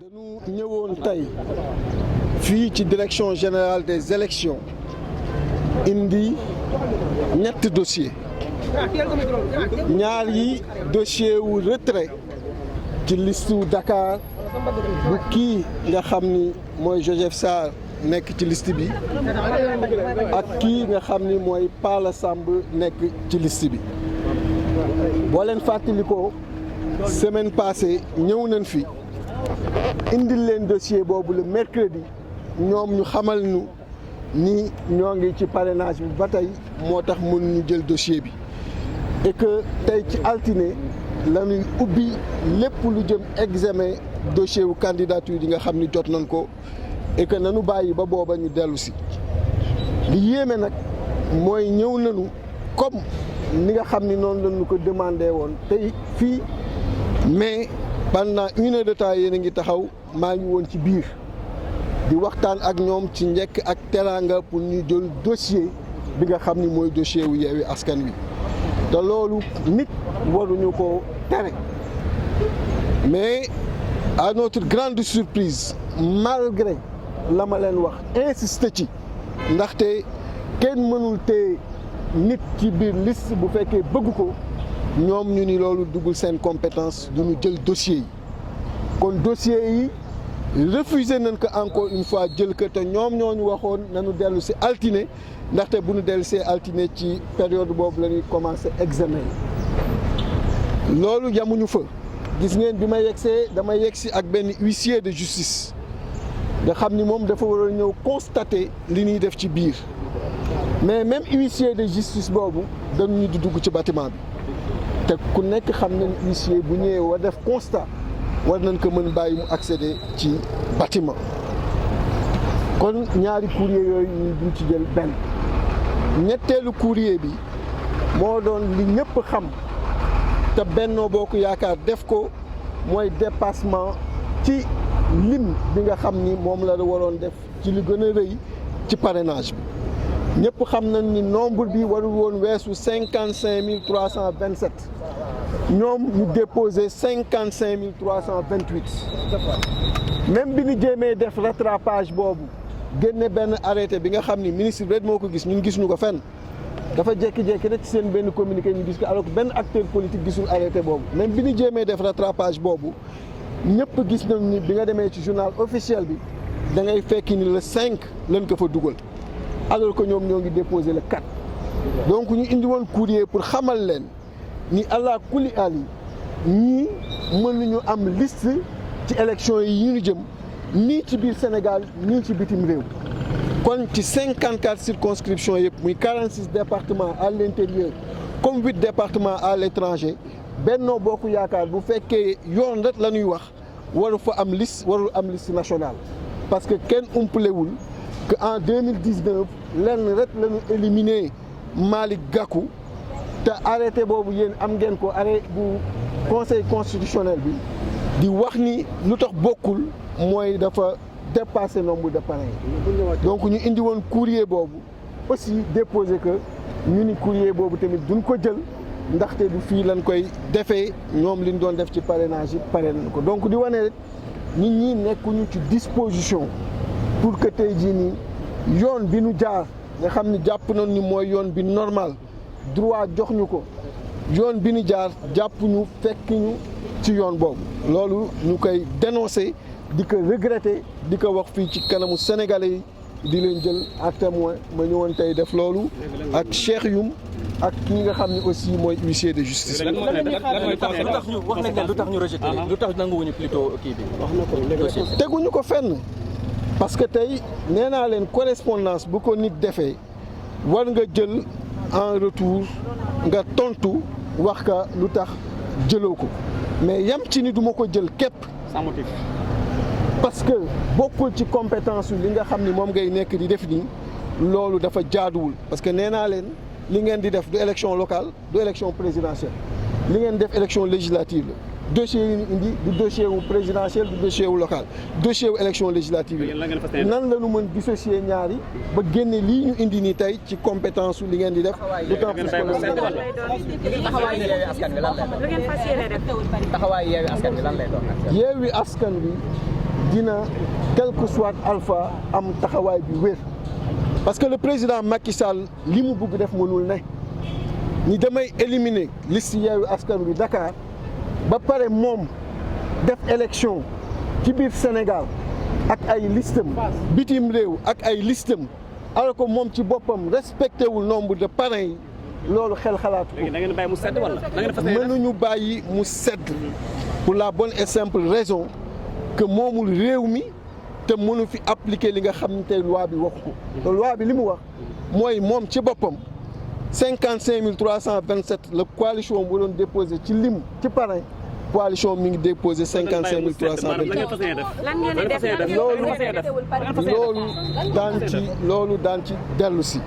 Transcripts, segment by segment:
dañu ñëwoon tey fii ci direction générale des élections indi ñetti dossier ñaar yi dossier wu retrait ci liste wu Dakar bu kii nga xam ni mooy Joseph Sarr nekk ci liste bi ak kii nga xam ni mooy Pala Samb nekk ci liste bi boo leen fàttalikoo semaine passée ñëw nañ fi indil leen dossier boobu le mercredi ñoom ñu xamal ñu ni ñoo ngi ci parrainage bi ba tey moo tax mun ñu jël dossier bi et que tey ci altine la ñuy ubbi lépp lu jëm examen dossier wu candidature yi nga xam ni jot nañ ko et que nanu bàyyi ba booba ñu dellu si li yéeme nag mooy ñëw nañu comme ni nga xam ni noonu lañu ko demandé woon tey fii mais pendant 1 heure de temps yéen a ngi taxaw maa ngi woon ci biir di waxtaan ak ñoom ci njëkk ak teraanga pour ñu jël dossier bi nga xam ni mooy dossier wu Yewwi Askan Wi te loolu nit waruñu ko tere mais à notre grande surprise malgré la ma leen wax insisté ci ndaxte kenn mënul téye nit ci biir liste bu fekkee bëgg ko ñoom ñu ni loolu duggul seen compétence du ñu jël dossier yi kon dossier yi refusé nañ ko encore une fois jël ko te ñoom ñoo ñu waxoon nañu dellu si altine ndaxte bu ñu dellu see altine ci période boobu la ñuy commencé examen yi loolu yamuñu fa gis ngeen bi ma yegsee dama yegsi ak benn huissier de justice nga xam ni moom dafa war a ñëw constater li ñuy def ci biir mais même huissier de justice boobu dañu di dugg ci bâtiment bi te ku nekk xam nañ huissier bu ñëwee war def constat war nañ ko mën bàyyi mu accéder ci bâtiment kon ñaari courrier yooyu ñu duñ ci jël benn ñetteelu courrier bi moo doon li ñëpp xam te Benno Bokk Yaakaar def ko mooy dépassement ci lim bi nga xam ni moom la waroon def ci li gën a rëy ci parrainage bi ñëpp xam nañ ni nombre bi warul woon weesu 55 327 ñoom ñu déposé 55 328 même bi ñu jéemee def rattrapage boobu génne benn arrêté bi nga xam ni ministre bi rek moo ko gis ñun gis ñu ko fenn dafa jékki-jékki rek ci seen benn communiqué ñu gis ko alors que benn acteur politique gisul arrêté boobu même bi ñu jéemee def rattrapage boobu ñëpp gis nañ ni bi nga demee ci journal officiel bi da ngay fekki ni le 5 lañ ko fa dugal alors que ñoom ñoo ngi déposé le 4 donc ñu indi woon courrier pour xamal leen ni allah kulli ali ñii mënuñu am liste ci élection yi ñu jëm nii ci biir Sénégal nii ci bitim réew kon ci 54 circonscriptions yëpp muy 46 départements à l'intérieur comme 8 départements à l'étranger Benno Bokk Yaakaar bu fekkee yoon rek la ñuy wax waru fa am liste warul am liste nationale parce que kenn umpalewul que en 2019 lenn rek la ñu éliminé Malick Gakou te arrêté boobu yéen am ngeen ko arrêté bu conseil constitutionnel bi di wax ni lu tax bokkul mooy dafa dépassé nombre de parrains donc ñu indi woon courrier boobu aussi déposé que ñu ni courrier boobu tamit duñ ko jël ndaxte du fii lañ koy defee ñoom liñ doon def ci parrainage yi pare nañ ko donc di wane rek nit ñi nekkuñu ci disposition pour que tey jii nii yoon bi nu jaar nga xam ni jàpp nañ ni mooy yoon bi normal droit jox ñu ko yoon bi nu jaar jàpp ñu fekk ñu ci yoon boobu loolu ñu koy dénoncer di ko regretter di ko wax fii ci kanamu sénégalais yi di leen jël à témoin ma ñëwoon tey def loolu ak Cheikh Youm ak kii nga xam ne aussi mooy huissier de justice. lu tax ñu wax nañ leen lu tax ñu rejeté lu tax nanguwuñu plutôt kii bi wax na ko teguñu ko fenn parce que tey nee naa leen correspondance bu ko nit defee war nga jël en retour nga tontu wax ka lu tax jëloo ko mais yam ci ni duma ko jël képp sans motif parce que bokkul ci compétence li nga xam ni moom ngay nekk di def nii loolu dafa jaaduwul parce que nee naa leen li ngeen di def du élection locale du élection présidentielle li ngeen def élection législative la dossier yi ñu indi du dossier wu présidentiel du dossier wu local dossier wu élection législative yi nan la ñu mën dissocier ñaari ba génne lii ñu indi nii tey ci compétence li ngeen di def d'autant plus taxawaay Yewwi Askan Wi lan lay doon. lu ngeen fas yéene def. taxawaay Yewwi Askan Wi lan lay doon. Yewwi Askan Wi dina quel que soit alpha am taxawaay bi wér parce que le président Macky Sall li mu bëgg def mënul ne ni damay éliminer liste Yewwi Askan Wi Dakar ba pare moom def élection ci biir Sénégal ak ay listam bitim réew ak ay listam alors que moom ci boppam respecté wul nombre de parrains yi loolu xel xalaatu ko. da ngeen bàyyi mu sedd wala da ngeen fas yéene mënuñu bàyyi mu sedd pour la bonne et simple raison que moomul réew mi te mënu fi appliquer li nga xam ne tey loi bi waxu ko te loi bi li mu wax mooy moom ci boppam 55 327 la coalition bu doon déposé ci lim ci parrain coalition mi ngi déposé 55 327 loolu daan ci dellu si.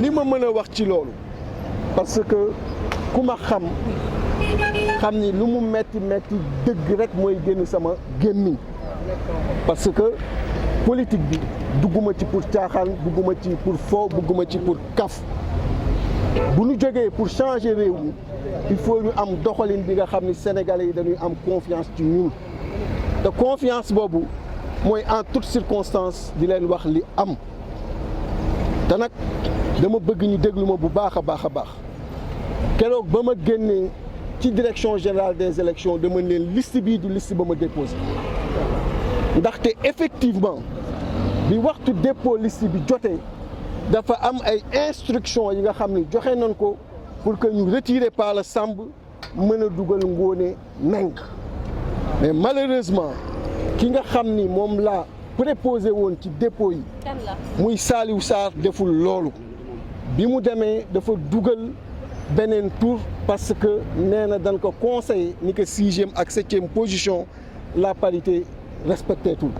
li ma mën a wax ci loolu parce que ku ma xam ni lu mu metti dëgg rek mooy génn sama gémmiñ parce que politique bi dugguma ci pour caaxaan dugguma ci pour fo dugguma ci pour kaf bu ñu jógee pour changer réew mi il faut ñu am doxalin bi nga xam ni sénégalais yi dañuy am confiance ci ñun te confiance boobu mooy en toutes circonstances di leen wax li am te nag dama bëgg ñu déglu ma bu baax a baax a baax keroog ba ma génnee ci direction générale des élections dama leen liste bii du liste ba ma déposé ndaxte effectivement bi waxtu dépôt liste bi jotee dafa am ay instructions yi nga xam ni joxe nañ ko pour que ñu retirer Palla Samb mën a dugal Ngoné Meng mais malheureusement ki nga xam ni moom laa préposé woon ci dépôt yi muy Saliou Sarr deful loolu bi mu demee dafa dugal beneen tour parce que nee na dañ ko conseillé ni que 6e ak 7e position la parité respecté tout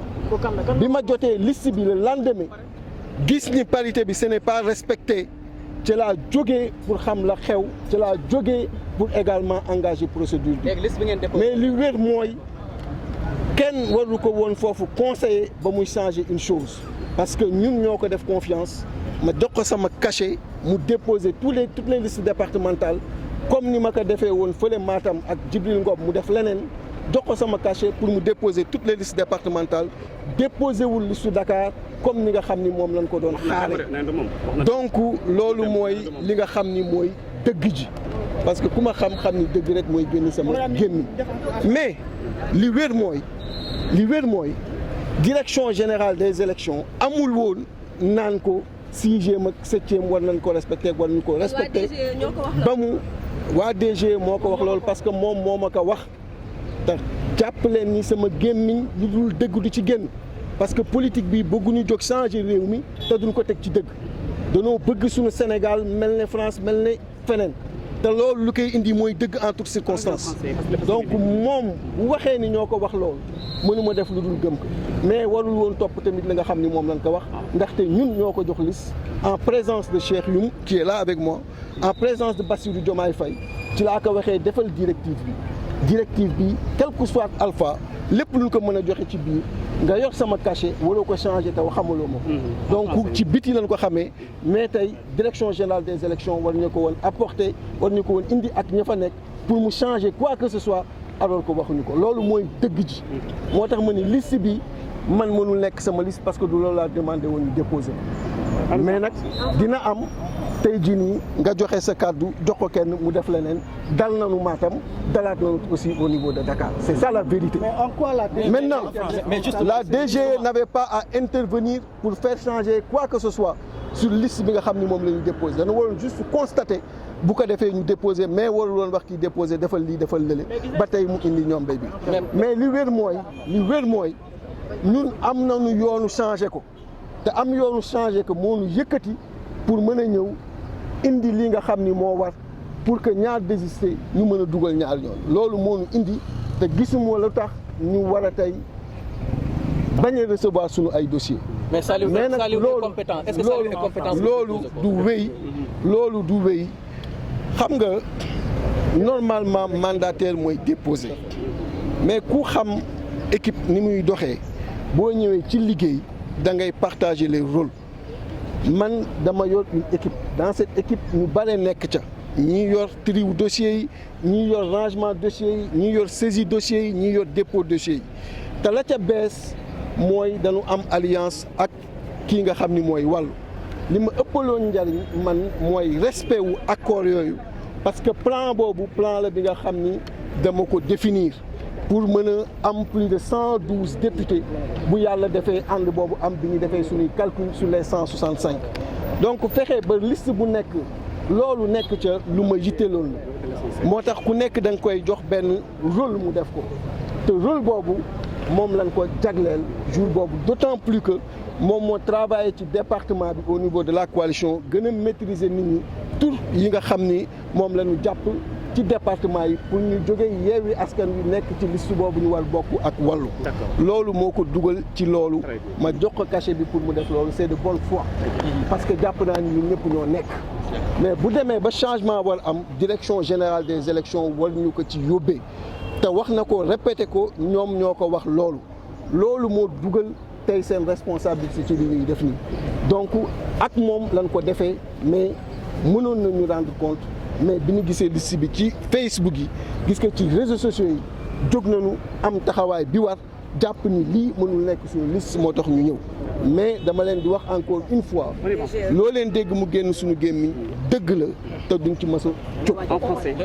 bi ma jotee liste bi le lendemain gis ni parité bi ce n'est pas respecté ci laa jógee pour xam la xew ci laa jógee pour également engager procédure bi mais li wér mooy kenn waru ko woon foofu conseiller ba muy changer une chose parce que ñun ñoo ko def confiance ma jox ko sama cachet mu déposer toutes les listes départementales comme ni ma ko defee woon fële Matam ak Djibril Ngom mu def leneen jox ko sama cachet pour mu déposer toutes les listes départementales déposer wul liste Dakar comme ni nga xam ni moom lañ ko doon xaare donc loolu mooy li nga xam ni mooy dëgg ji parce que ku ma xam-xam ni dëgg rek mooy génn sama génn mais li wér mooy direction générale des élections amul woon naan ko 6e ak 7e war nañ ko respecté war nañ ko respecté ba mu waa DG moo ko wax loolu parce que moom moo ma ko wax te jàpp leen ni sama gémmiñ li dul dëgg du ci génn parce que politique bi bëgguñu jóg changer réew mi te duñ ko teg ci dëgg danoo bëgg suñu Sénégal mel ne France mel ne feneen te loolu lu koy indi mooy dëgg en toutes circonstances donc moom bu waxee ni ñoo ko wax loolu mënuma def lu dul gëm ko mais warul woon topp tamit li nga xam ni moom lañ ko wax ndaxte ñun ñoo ko jox liste en présence de Cheikh Youm qui est là avec moi en présence de Bassirou Diomaye Faye ci laa ko waxee defal directive bi quel que soit alpha lépp lu ko mën a joxe ci biir nga yor sama cachet waroo ko changé te xamaloo ma donc ci biti lañ ko xamee mais tey direction générale des élections war ñu ko woon apporter war ñu ko woon indi ak ña fa nekk pour mu changer quoi que ce soit alors que waxuñu ko loolu mooy dëgg ji moo tax ma ni liste bi man mënul nekk sama liste parce que du loolu laa demandé woon ñu déposer mais nag dina am tey jii nii nga joxe sa kàddu jox ko kenn mu def leneen dal nañu Matam dalaat nañu aussi au niveau de Dakar c'est ça la vérité. Mais en quoi la DG maintenant la DG n'avait pas à intervenir pour faire changer quoi que ce soit sur liste bi nga xam ni moom la ñu déposé dañu waroon juste constater bu ko defee ñu déposé mais warul woon wax kii déposé defal lii defal lële ba tey mu indi ñoom bay bi mais li wér mooy ñun am nañu yoonu changé ko te am yoonu changé ko moo ñu yëkkati pour mën a ñëw indi li nga xam ni moo war pour que ñaar désister ñu mën a dugal ñaar yoon loolu moo ñu indi te gisuma lu tax ñu war a tey bañ a recevoir suñu ay dossiers. mais Saliou est compétent. Est-ce que Saliou est compétent? loolu du wéy xam nga normalement mandataire mooy déposer mais ku xam équipe ni muy doxee boo ñëwee ci liggéey da ngay partager les rôles man dama yor une équipe dans cette équipe ñu bare nekk ca ñii yor triou dossiers yi ñii yor rangement dossiers yi ñii yor saisie dossiers yi ñii yor dépôt dossiers yi te la ca bees mooy dañu am alliance ak kii nga xam ni mooy wàllu li ma ëppaloon njariñ man mooy respect wu accord yooyu parce que plan boobu plan la bi nga xam ni dama ko définir pour mën a am plus de 112 députés bu yàlla defee ànd boobu am bi ñu defee suñuy calcul sur les 165 donc fexe ba liste bu nekk loolu nekk ca lu ma yitte loolu moo tax ku nekk da nga koy jox benn rôle mu def ko te rôle boobu moom lañ ko jagleel jour boobu d'autant plus que moom moo travaillé ci département bi au niveau de la coalition gën a maîtriser nit ñi tur yi nga xam ni moom la ñu jàpp ci département yi pour ñu jógee Yewwi Askan Wi nekk ci liste boobu ñu war bokk ak wàllu loolu moo ko dugal ci loolu ma jox ko cachet bi pour mu def loolu c'est de bonne foi parce que jàpp naa ni ñun ñëpp ñoo nekk mais bu demee ba changement war am direction générale des élections war ñu ko ci yóbbee te wax na ko répété ko ñoom ñoo ko wax loolu moo dugal tey seen responsabilité ci li ñuy def nii donc ak moom lañ ko defee mais mënoon nañu rendre compte mais bi ñu gisee liste bi ci Facebook yi gis ko ci réseaux sociaux yi jóg nañu am taxawaay bi war jàpp ni lii mënul nekk suñu liste moo tax ñu ñëw mais dama leen di wax encore une fois loo leen dégg mu génn suñu gémmiñ dëgg la te duñ ci mës a jóg. En français.